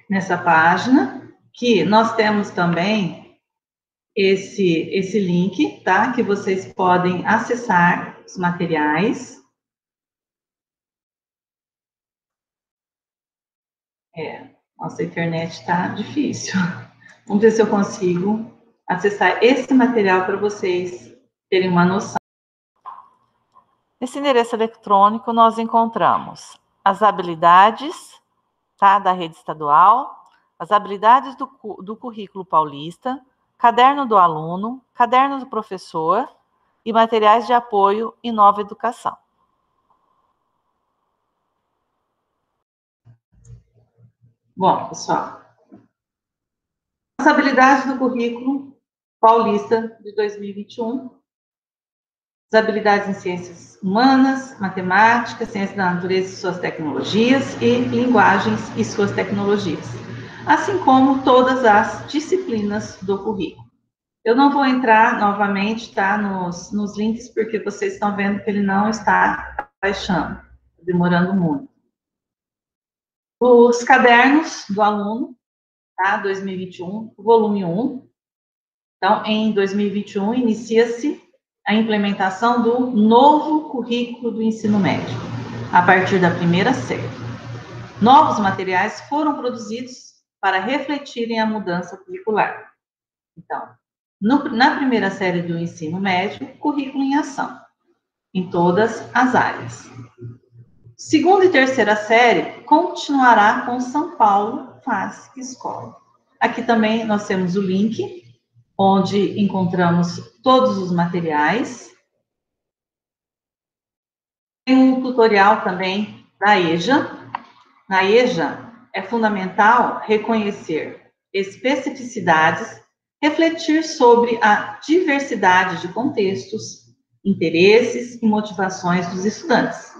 nessa página, que nós temos também esse link, tá? Que vocês podem acessar os materiais. Nossa internet está difícil. Vamos ver se eu consigo acessar esse material para vocês terem uma noção. Nesse endereço eletrônico, nós encontramos as habilidades, tá, da rede estadual, as habilidades do Currículo Paulista, caderno do aluno, caderno do professor e materiais de apoio em Nova Educação. Bom, pessoal, as habilidades do Currículo Paulista de 2021, as habilidades em ciências humanas, matemática, ciência da natureza e suas tecnologias e linguagens e suas tecnologias, assim como todas as disciplinas do currículo. Eu não vou entrar novamente, tá, nos links, porque vocês estão vendo que ele não está baixando, demorando muito. Os cadernos do aluno, tá, 2021, volume 1. Então, em 2021, inicia-se a implementação do novo currículo do ensino médio, a partir da primeira série. Novos materiais foram produzidos para refletirem a mudança curricular. Então, na primeira série do ensino médio, currículo em ação, em todas as áreas. Segunda e terceira série continuará com São Paulo Faz Escola. Aqui também nós temos o link, onde encontramos todos os materiais. Tem um tutorial também da EJA. Na EJA, é fundamental reconhecer especificidades, refletir sobre a diversidade de contextos, interesses e motivações dos estudantes.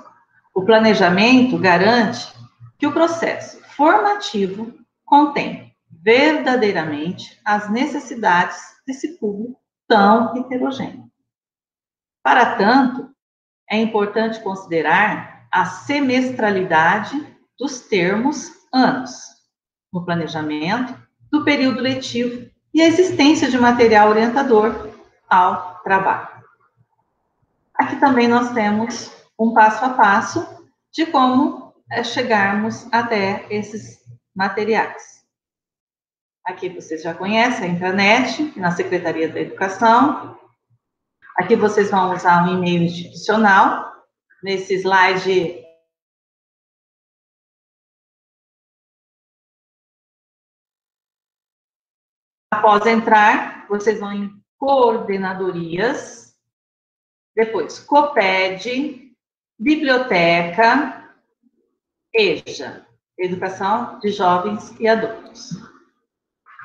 O planejamento garante que o processo formativo contém verdadeiramente as necessidades desse público tão heterogêneo. Para tanto, é importante considerar a semestralidade dos termos anos no planejamento do período letivo e a existência de material orientador ao trabalho. Aqui também nós temos um passo a passo de como chegarmos até esses materiais. Aqui vocês já conhecem a intranet, na Secretaria da Educação. Aqui vocês vão usar um e-mail institucional. Nesse slide, após entrar, vocês vão em coordenadorias, depois COPED, biblioteca, EJA, Educação de Jovens e Adultos.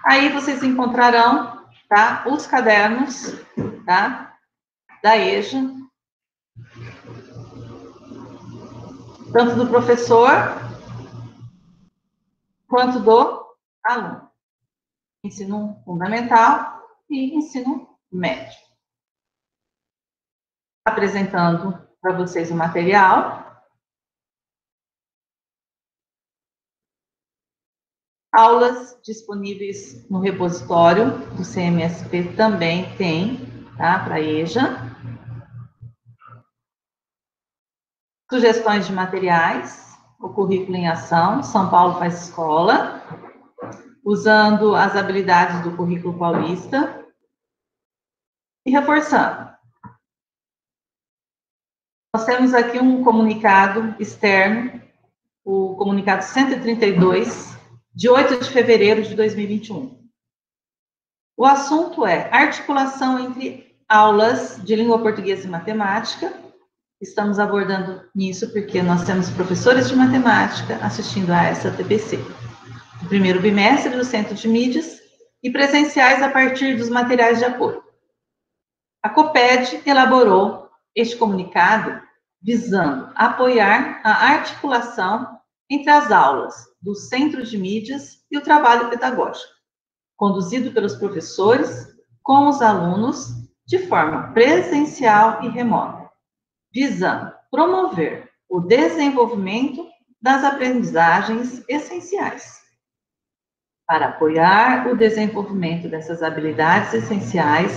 Aí vocês encontrarão, tá? Os cadernos, tá? Da EJA, tanto do professor quanto do aluno. Ensino fundamental e ensino médio. Apresentando para vocês o material. Aulas disponíveis no repositório do CMSP também tem, tá? Para a EJA. Sugestões de materiais, o currículo em ação, São Paulo faz escola, usando as habilidades do currículo paulista e reforçando. Nós temos aqui um comunicado externo, o comunicado 132, de 8 de fevereiro de 2021. O assunto é articulação entre aulas de língua portuguesa e matemática. Estamos abordando nisso porque nós temos professores de matemática assistindo a essa TPC. O primeiro bimestre do Centro de Mídias e presenciais a partir dos materiais de apoio. A COPED elaborou este comunicado visando apoiar a articulação entre as aulas do Centro de Mídias e o trabalho pedagógico, conduzido pelos professores com os alunos de forma presencial e remota, visando promover o desenvolvimento das aprendizagens essenciais. Para apoiar o desenvolvimento dessas habilidades essenciais,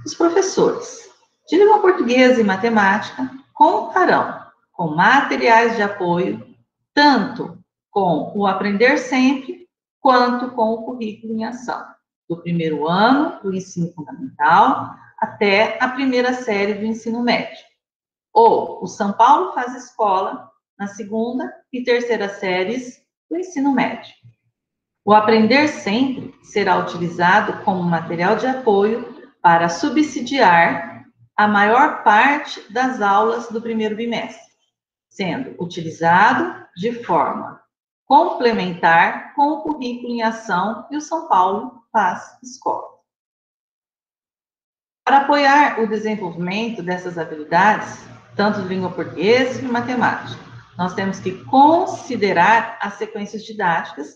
os professores de língua portuguesa e matemática contarão com materiais de apoio, tanto com o Aprender Sempre, quanto com o currículo em ação, do primeiro ano do ensino fundamental até a primeira série do ensino médio, ou o São Paulo faz escola na segunda e terceira séries do ensino médio. O Aprender Sempre será utilizado como material de apoio para subsidiar a maior parte das aulas do primeiro bimestre, sendo utilizado de forma complementar com o currículo em ação e o São Paulo faz escola. Para apoiar o desenvolvimento dessas habilidades, tanto de língua portuguesa e matemática, nós temos que considerar as sequências didáticas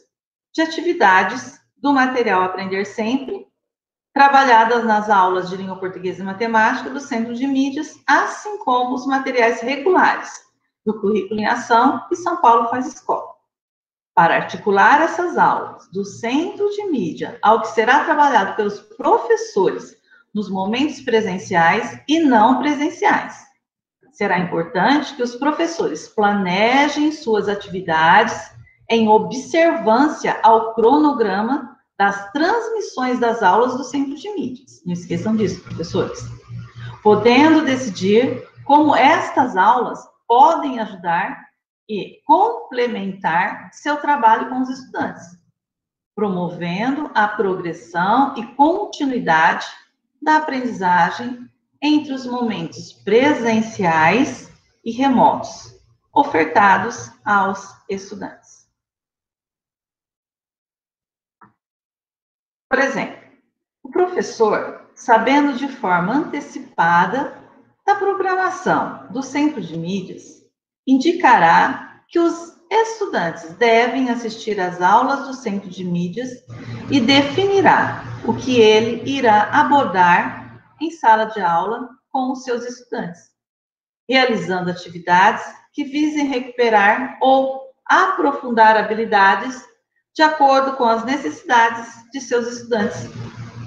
de atividades do material Aprender Sempre, trabalhadas nas aulas de língua portuguesa e matemática do Centro de Mídias, assim como os materiais regulares do currículo em ação e São Paulo faz escola. Para articular essas aulas do Centro de Mídia ao que será trabalhado pelos professores nos momentos presenciais e não presenciais, será importante que os professores planejem suas atividades em observância ao cronograma das transmissões das aulas do Centro de Mídias. Não esqueçam disso, professores. Podendo decidir como estas aulas podem ajudar e complementar seu trabalho com os estudantes, promovendo a progressão e continuidade da aprendizagem entre os momentos presenciais e remotos, ofertados aos estudantes. Por exemplo, o professor, sabendo de forma antecipada da programação do Centro de Mídias, indicará que os estudantes devem assistir às aulas do Centro de Mídias e definirá o que ele irá abordar em sala de aula com os seus estudantes, realizando atividades que visem recuperar ou aprofundar habilidades de acordo com as necessidades de seus estudantes,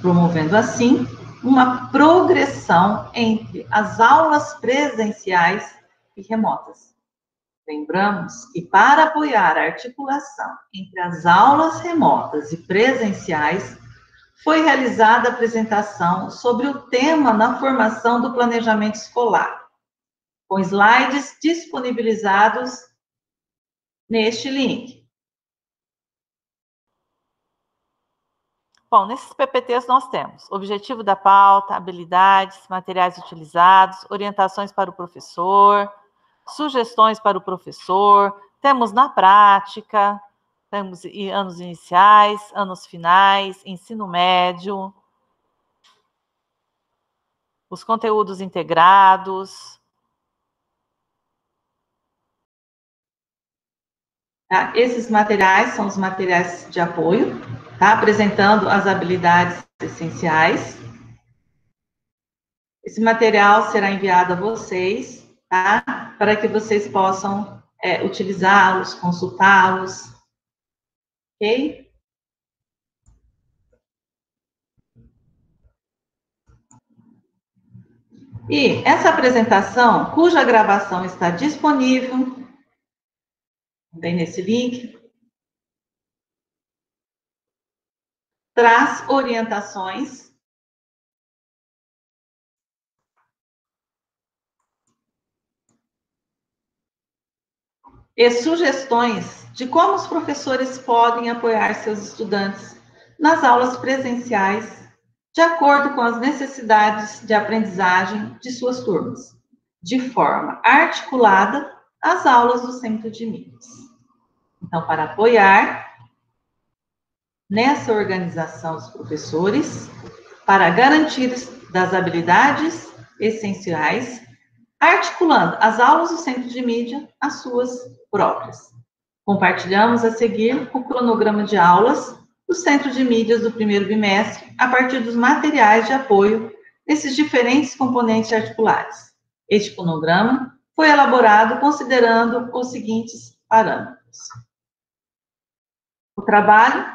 promovendo assim uma progressão entre as aulas presenciais e remotas. Lembramos que para apoiar a articulação entre as aulas remotas e presenciais, foi realizada a apresentação sobre o tema na formação do planejamento escolar, com slides disponibilizados neste link. Bom, nesses PPTs nós temos objetivo da pauta, habilidades, materiais utilizados, orientações para o professor, sugestões para o professor, temos na prática, temos anos iniciais, anos finais, ensino médio, os conteúdos integrados. Tá? Esses materiais são os materiais de apoio, tá? Apresentando as habilidades essenciais. Esse material será enviado a vocês, tá? Para que vocês possam utilizá-los, consultá-los, ok? E essa apresentação, cuja gravação está disponível, também nesse link, traz orientações e sugestões de como os professores podem apoiar seus estudantes nas aulas presenciais, de acordo com as necessidades de aprendizagem de suas turmas, de forma articulada às aulas do Centro de Mídias. Então, para apoiar nessa organização dos professores, para garantir das habilidades essenciais, articulando as aulas do Centro de Mídia às suas próprias. Compartilhamos a seguir o cronograma de aulas do Centro de Mídias do primeiro bimestre, a partir dos materiais de apoio desses diferentes componentes articulares. Este cronograma foi elaborado considerando os seguintes parâmetros: o trabalho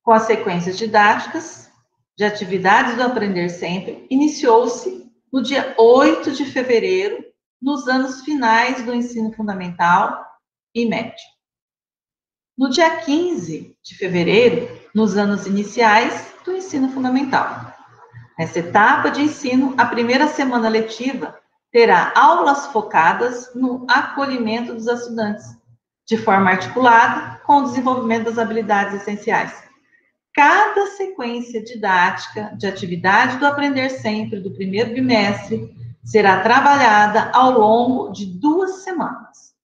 com as sequências didáticas de atividades do Aprender Sempre iniciou-se no dia 8 de fevereiro, nos anos finais do ensino fundamental e médio. No dia 15 de fevereiro, nos anos iniciais do ensino fundamental. Nessa etapa de ensino, a primeira semana letiva terá aulas focadas no acolhimento dos estudantes, de forma articulada com o desenvolvimento das habilidades essenciais. Cada sequência didática de atividade do Aprender Sempre do primeiro bimestre será trabalhada ao longo de 2 semanas,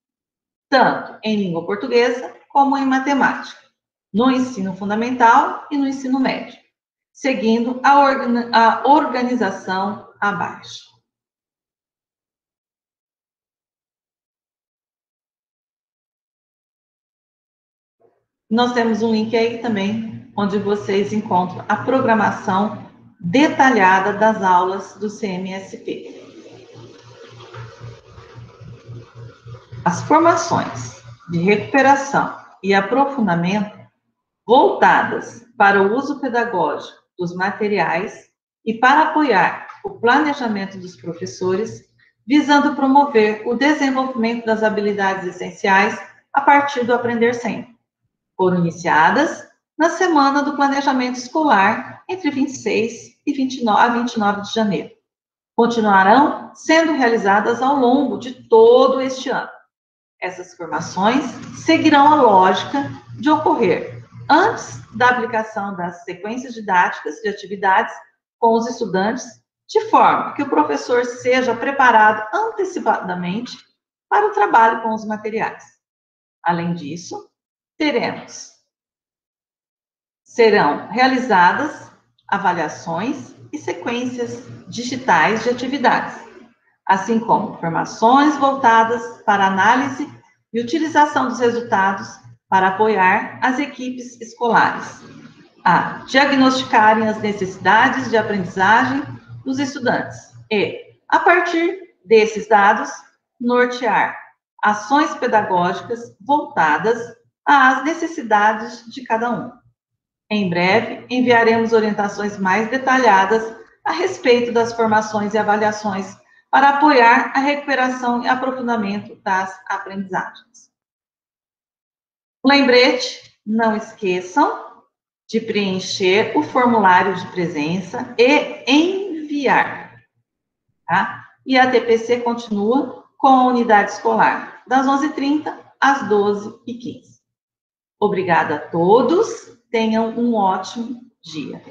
tanto em língua portuguesa como em matemática, no ensino fundamental e no ensino médio, seguindo a organização abaixo. Nós temos um link aí também, onde vocês encontram a programação detalhada das aulas do CMSP. As formações de recuperação e aprofundamento voltadas para o uso pedagógico dos materiais e para apoiar o planejamento dos professores, visando promover o desenvolvimento das habilidades essenciais a partir do Aprender Sempre, foram iniciadas na semana do planejamento escolar, entre 26 e 29 de janeiro. Continuarão sendo realizadas ao longo de todo este ano. Essas formações seguirão a lógica de ocorrer antes da aplicação das sequências didáticas de atividades com os estudantes, de forma que o professor seja preparado antecipadamente para o trabalho com os materiais. Além disso, serão realizadas avaliações e sequências digitais de atividades, assim como formações voltadas para análise e utilização dos resultados para apoiar as equipes escolares a diagnosticarem as necessidades de aprendizagem dos estudantes e, a partir desses dados, nortear ações pedagógicas voltadas às necessidades de cada um. Em breve, enviaremos orientações mais detalhadas a respeito das formações e avaliações para apoiar a recuperação e aprofundamento das aprendizagens. Lembrete, não esqueçam de preencher o formulário de presença e enviar, tá? E a TPC continua com a unidade escolar, das 11h30 às 12h15. Obrigada a todos, tenham um ótimo dia.